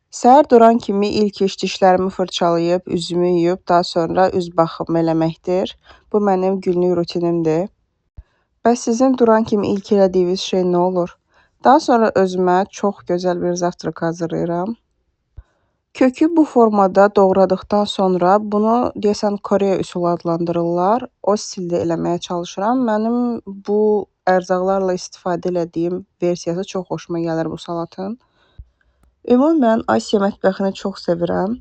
Səhər duran kimi ilk iş dişlərimi fırçalayıb, üzümü yuyub, daha sonra üz baxımı eləməkdir. Bu mənim günlük rutinimdir. Bəs sizin duran kimi ilk elədiyiniz şey nə olur? Daha sonra özümə çox gözəl bir zavtraq hazırlayıram. Kökü bu formada doğradıqdan sonra bunu deyəsən Koreya üsulu adlandırırlar. O stildə eləməyə çalışıram. Mənim bu ərzaqlarla istifadə elədiyim versiyası çox xoşuma gəlir bu salatın. Ümumən Asiya mətbəxini çox sevirəm.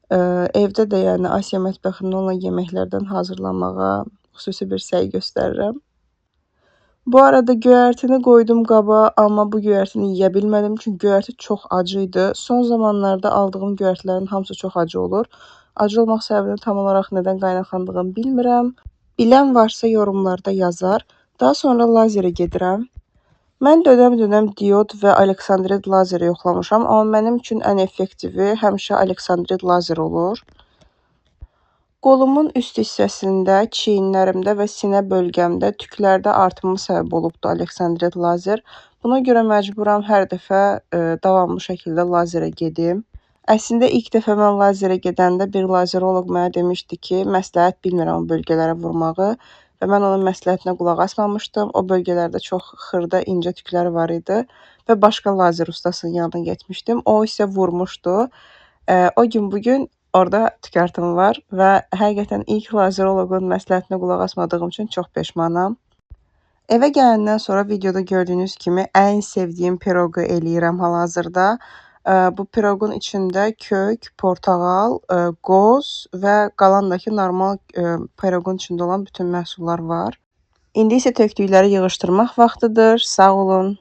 Evdə də yəni Asiya mətbəxindən olan yeməklərdən hazırlamağa xüsusi bir səy göstərirəm. Bu arada göyərtini qoydum qaba, amma bu göyərtini yeyə bilmədim, çünki göyərti çox acı idi. Son zamanlarda aldığım göyərtilərin hamısı çox acı olur. Acı olmaq səbəbini tam olaraq nədən qaynaqlandığını bilmirəm. Bilən varsa yorumlarda yazar. Daha sonra lazerə gedirəm. Mən dönəm-dönəm diod və aleksandrit lazeri yoxlamışam, amma mənim üçün ən effektivi həmişə aleksandrit lazer olur. Qolumun üst hissəsində, çiyinlərimdə və sinə bölgəmdə tüklərdə artımı səbəb olubdu aleksandrit lazer. Buna görə məcburam hər dəfə davamlı şəkildə lazerə gedim. Əslində ilk dəfə mən lazerə gedəndə bir lazeroloq mənə demişdi ki, məsləhət bilmirəm o bölgələrə vurmağı və mən onun məsləhətinə qulaq asmamışdım. O bölgələrdə çox xırda, incə tüklər var idi və başqa lazer ustasının yanına getmişdim. O isə vurmuşdu. O gün bugün orada tük artımı var və həqiqətən ilk lazeroloqun məsləhətinə qulaq asmadığım üçün çox peşmanam. Evə gələndən sonra videoda gördüyünüz kimi ən sevdiyim piroqu eləyirəm hal-hazırda. Bu piroqun içində kök, portağal, qoz və qalandakı normal piroqun içində olan bütün məhsullar var. İndi isə tökdükləri yığışdırmaq vaxtıdır. Sağ olun.